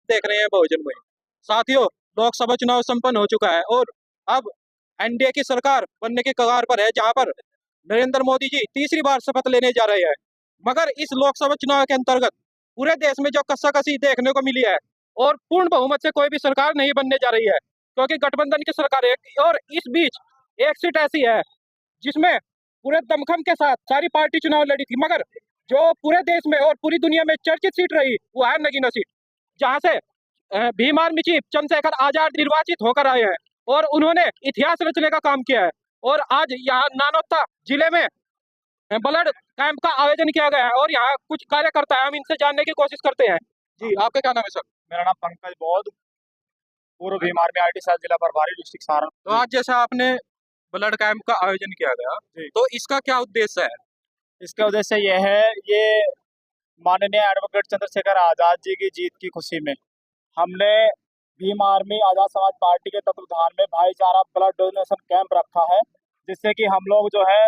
देख रहे हैं बहुजन में। साथियों, लोकसभा चुनाव संपन्न हो चुका है और अब एनडीए की सरकार बनने के कगार पर है, जहां पर नरेंद्र मोदी जी तीसरी बार शपथ लेने जा रहे हैं। मगर इस लोकसभा चुनाव के अंतर्गत पूरे देश में जो कस्साकसी देखने को मिली है और पूर्ण बहुमत से कोई भी सरकार नहीं बनने जा रही है, क्योंकि गठबंधन की सरकार है। और इस बीच एक सीट ऐसी है जिसमें पूरे दमखम के साथ सारी पार्टी चुनाव लड़ी थी, मगर जो पूरे देश में और पूरी दुनिया में चर्चित सीट रही वो है नगीना सीट, जहां से भीम आर्मी चीफ चंद्रशेखर आजाद निर्वाचित होकर आए हैं और उन्होंने इतिहास रचने का काम किया है। और आज यहाँ नानौता जिले में ब्लड कैंप का आयोजन किया गया है और यहाँ कुछ कार्यकर्ता है, हम इनसे जानने की कोशिश करते हैं। जी, आपका क्या नाम है सर? मेरा नाम पंकज बौद्ध, पूर्व भीम आर्मी आईटी सेल जिला प्रभारी, डिस्ट्रिक्ट सारण। तो आज जैसा आपने ब्लड कैंप का आयोजन किया गया, तो इसका क्या उद्देश्य है? इसका उद्देश्य यह है, ये माननीय एडवोकेट चंद्रशेखर आजाद जी की जीत की खुशी में हमने भीम आर्मी आजाद समाज पार्टी के तत्वाधान में भाईचारा ब्लड डोनेशन कैंप रखा है, जिससे कि हम लोग जो है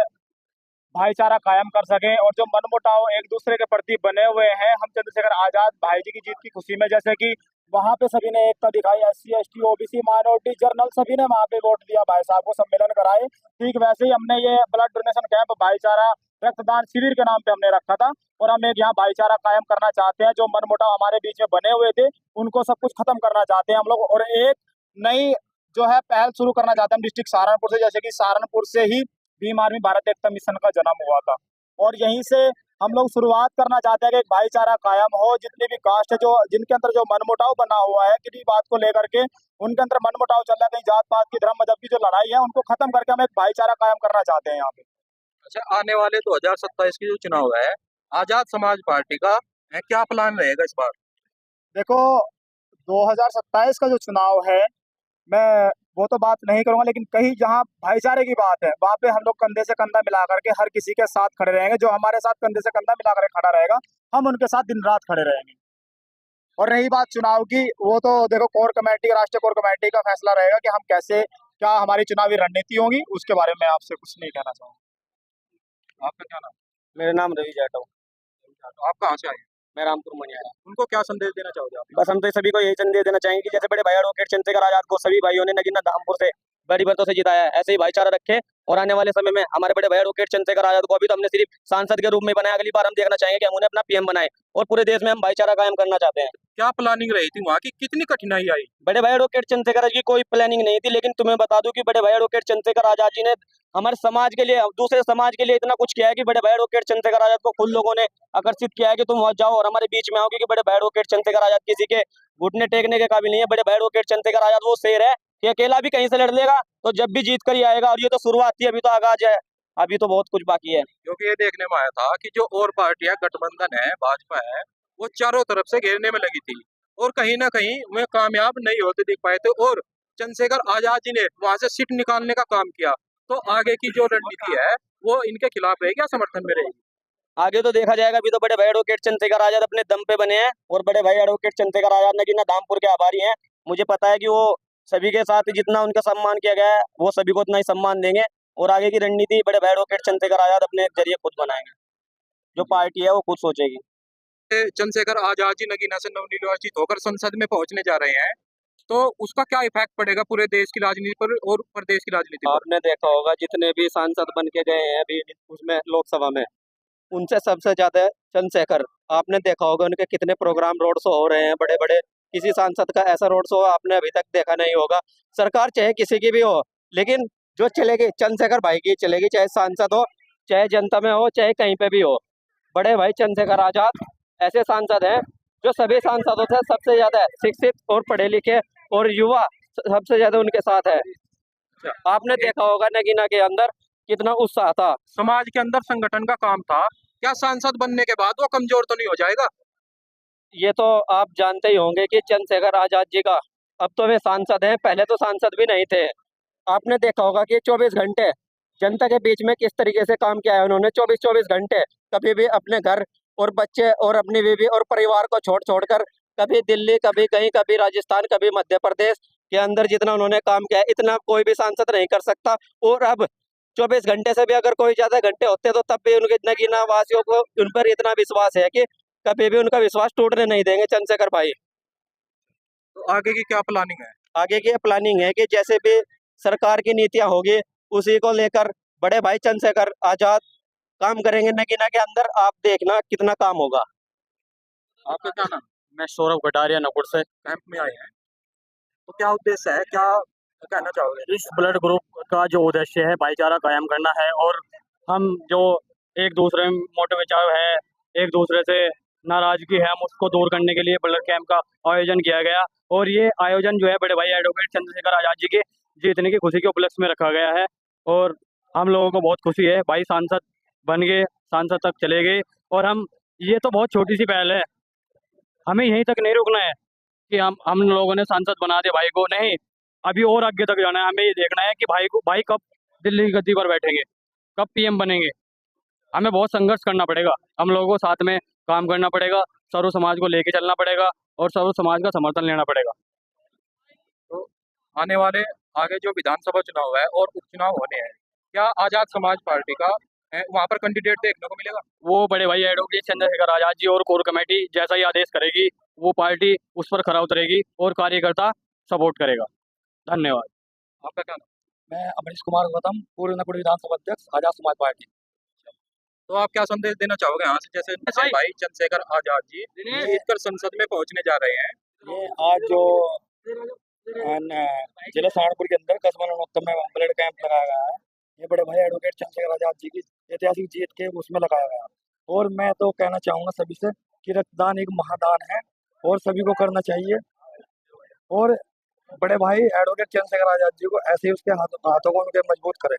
भाईचारा कायम कर सकें और जो मनमुटाव एक दूसरे के प्रति बने हुए हैं, हम चंद्रशेखर आजाद भाई जी की जीत की खुशी में, जैसे कि वहां पे सभी ने एकता दिखाई, SC ST OBC minority journal सभी ने वहां पे वोट दिया, भाई साहब को सम्मेलन कराए। ठीक वैसे ही हमने ये ब्लड डोनेशन कैंप भाईचारा रक्तदान शिविर के नाम पे हमने रखा था और हम एक यहाँ भाईचारा कायम करना चाहते हैं। जो मनमुटाव हमारे बीच में बने हुए थे उनको सब कुछ खत्म करना चाहते हैं हम लोग और एक नई जो है पहल शुरू करना चाहते हैं हम डिस्ट्रिक्ट सहारनपुर से, जैसे कि सहारनपुर से ही भीम आर्मी भारत एकता मिशन का जन्म हुआ था और यहीं से हम लोग शुरुआत करना चाहते हैं कि एक भाईचारा कायम हो। जितनी भी कास्ट है जो जिनके अंदर जो मनमुटाव बना हुआ है किसी बात को लेकर के, उनके अंदर मनमुटाव चल रहा है, कहीं जात पात की धर्म मजहब की जो लड़ाई है उनको खत्म करके हम एक भाईचारा कायम करना चाहते हैं यहाँ पे। अच्छा, आने वाले 2027 की जो चुनाव है, आजाद समाज पार्टी का क्या प्लान रहेगा इस बार? देखो, 2027 का जो चुनाव है, मैं वो तो बात नहीं करूंगा, लेकिन कहीं जहां भाईचारे की बात है वहां पे हम लोग कंधे से कंधा मिला करके हर किसी के साथ खड़े रहेंगे। जो हमारे साथ कंधे से कंधा मिला करके खड़ा रहेगा हम उनके साथ दिन रात खड़े रहेंगे। और रही बात चुनाव की, वो तो देखो कोर कमेटी, राष्ट्रीय कोर कमेटी का फैसला रहेगा कि हम कैसे, क्या हमारी चुनावी रणनीति होगी, उसके बारे में आपसे कुछ नहीं कहना चाहूंगा। आपका क्या नाम? मेरा नाम रवि जाटव। आप कहाँ से आए हैं? मैं रामपुर मनियारा। उनको क्या संदेश देना चाहोगे आप? बस हम तो सभी को यही संदेश देना चाहेंगे कि जैसे बड़े भाई एडवोकेट चंद्रशेखर आजाद को सभी भाइयों ने नगीना धामपुर से बड़ी बरतों से जिताया है, ऐसे ही भाईचारा रखे और आने वाले समय में हमारे बड़े भाई एडवोकेट चंद्रशेखर आजाद को अभी तो हमने सिर्फ सांसद के रूप में बनाया, अगली बार हम देखना चाहेंगे कि हम उन्हें अपना PM बनाए और पूरे देश में हम भाईचारा कायम करना चाहते हैं। क्या प्लानिंग रही थी वहाँ की? कितनी कठिनाई आई? बड़े भाई एडवोकेट चंद्रशेखर की कोई प्लानिंग नहीं थी, लेकिन तुम्हें बता दूं कि बड़े भाई एडवोकेट चंद्रशेखर आजाद जी ने हमारे समाज के लिए, दूसरे समाज के लिए इतना कुछ किया है कि बड़े भाई एडवोकेट चंद्रशेखर आजाद को खुद लोगों ने आकर्षित किया है कि तुम वहां जाओ और हमारे बीच में आओ, क्योंकि बड़े भाई एडवोकेट चंद्रशेखर आजाद किसी के घुटने टेकने के काबिल नहीं है। बड़े भाई एडवोकेट चंद्रशेखर आजाद वो शेर है कि अकेला भी कहीं से लड़ लेगा तो जब भी जीत कर ही आएगा, और ये तो शुरुआत थी, अभी तो आगाज है, अभी तो बहुत कुछ बाकी है। क्योंकि ये देखने में आया था कि जो और पार्टियां गठबंधन है, भाजपा है, वो चारों तरफ से घेरने में लगी थी और कहीं ना कहीं वे कामयाब नहीं होते दिख पाए थे और चंद्रशेखर आजाद जी ने वहां से सीट निकालने का काम किया। तो आगे की जो रणनीति है वो इनके खिलाफ रहेगी या समर्थन में रहेगी? आगे तो देखा जाएगा। अभी तो बड़े भाई एडवोकेट चंद्रशेखर आजाद अपने दम पे बने हैं और बड़े भाई एडवोकेट चंद्रशेखर आजाद नगीना धामपुर के आभारी हैं। मुझे पता है कि वो सभी के साथ जितना उनका सम्मान किया गया है वो सभी को उतना ही सम्मान देंगे और आगे की रणनीति बड़े भाई एडवोकेट चंद्रशेखर आजाद अपने जरिए खुद बनाएंगे। जो पार्टी है वो खुद सोचेगी। चंद्रशेखर आजाद जी नगीना से नवनिर्वाचित होकर संसद में पहुंचने जा रहे हैं, तो उसका क्या इफेक्ट पड़ेगा पूरे देश की राजनीति पर और प्रदेश की राजनीति पर? आपने देखा होगा जितने भी सांसद बन के गए हैं अभी उसमें लोकसभा में, उनसे सबसे ज्यादा चंद्रशेखर। आपने देखा होगा उनके कितने प्रोग्राम, रोड शो हो रहे हैं बड़े बड़े। किसी सांसद का ऐसा रोड शो आपने अभी तक देखा नहीं होगा। सरकार चाहे किसी की भी हो, लेकिन जो चलेगी चंद्रशेखर भाई की चलेगी, चाहे सांसद हो, चाहे जनता में हो, चाहे कहीं पे भी हो। बड़े भाई चंद्रशेखर आजाद ऐसे सांसद हैं जो सभी सांसदों से सबसे ज्यादा शिक्षित और पढ़े लिखे और युवा सबसे ज्यादा उनके साथ है। आपने देखा होगा नगीना के अंदर कितना उत्साह था, समाज के अंदर संगठन का काम था। क्या सांसद बनने के बाद वो कमजोर तो नहीं हो जाएगा? ये तो आप जानते ही होंगे कि चंद्रशेखर आजाद जी का, अब तो वे सांसद हैं, पहले तो सांसद भी नहीं थे। आपने देखा होगा कि 24 घंटे जनता के बीच में किस तरीके से काम किया है उन्होंने। 24 घंटे कभी भी अपने घर और बच्चे और अपनी बीवी और परिवार को छोड़ छोड़कर कभी दिल्ली, कभी कहीं, कभी राजस्थान, कभी मध्य प्रदेश के अंदर जितना उन्होंने काम किया है इतना कोई भी सांसद नहीं कर सकता। और अब 24 घंटे से भी अगर कोई ज्यादा घंटे होते तो तब भी उनके नगीना वासियों को उन पर इतना विश्वास है कि कभी भी उनका विश्वास टूटने नहीं देंगे चंद्रशेखर भाई। तो आगे की क्या प्लानिंग है? आगे की प्लानिंग है कि जैसे भी सरकार की नीतियां होगी उसी को लेकर बड़े भाई चंद्रशेखर आजाद काम करेंगे नगीना के अंदर। आप देखना कितना काम होगा। आपका क्या नाम? मैं सौरभ कटारिया नकुड़ से। कैंप में आए हैं, तो क्या उद्देश्य है, क्या कहना चाहोगे? इस ब्लड ग्रुप का जो उद्देश्य है भाईचारा कायम करना है, और हम जो एक दूसरे में मोटे विचार है, एक दूसरे से नाराजगी है, हम उसको दूर करने के लिए ब्लड कैंप का आयोजन किया गया। और ये आयोजन जो है बड़े भाई एडवोकेट चंद्रशेखर आजाद जी के जीतने की खुशी के उपलक्ष्य में रखा गया है। और हम लोगों को बहुत खुशी है, भाई सांसद बन गए, सांसद तक चले गए। और हम, ये तो बहुत छोटी सी पहल है, हमें यहीं तक नहीं रुकना है कि हम लोगों ने सांसद बना दिया भाई को, नहीं, अभी और आगे तक जाना है। हमें ये देखना है कि भाई कब दिल्ली की गद्दी पर बैठेंगे, कब पीएम बनेंगे। हमें बहुत संघर्ष करना पड़ेगा, हम लोगों को साथ में काम करना पड़ेगा, सर्व समाज को लेके चलना पड़ेगा और सर्व समाज का समर्थन लेना पड़ेगा। तो आने वाले आगे जो विधानसभा चुनाव है और उपचुनाव होने हैं, क्या आजाद समाज पार्टी का वहां पर कैंडिडेट देखने को मिलेगा? वो बड़े भाई एडवोकेट चंद्रशेखर आजाद जी और कोर कमेटी जैसा ही आदेश करेगी, वो पार्टी उस पर खरा उतरेगी और कार्यकर्ता सपोर्ट करेगा। धन्यवाद। आपका क्या नाम? मैं अमरीश कुमार गौतम, पूर्व नकुड़ विधानसभा अध्यक्ष, आजाद समाज पार्टी। तो आप क्या संदेश देना चाहोगे यहाँ से, जैसे भाई चंद्रशेखर आजाद जी जीतकर संसद में पहुंचने जा रहे हैं? ये आज जो जिला सहारनपुर के अंदर कस्बा नरोत्तम में ब्लड कैंप लगाया गया है, ये बड़े भाई एडवोकेट चंद्रशेखर आजाद जी की ऐतिहासिक जीत के उसमें लगाया गया। और मैं तो कहना चाहूँगा सभी से कि रक्तदान एक महादान है और सभी को करना चाहिए। और बड़े भाई एडवोकेट चंद्रशेखर आजाद जी को ऐसे ही उसके हाथों को उनके मजबूत करें।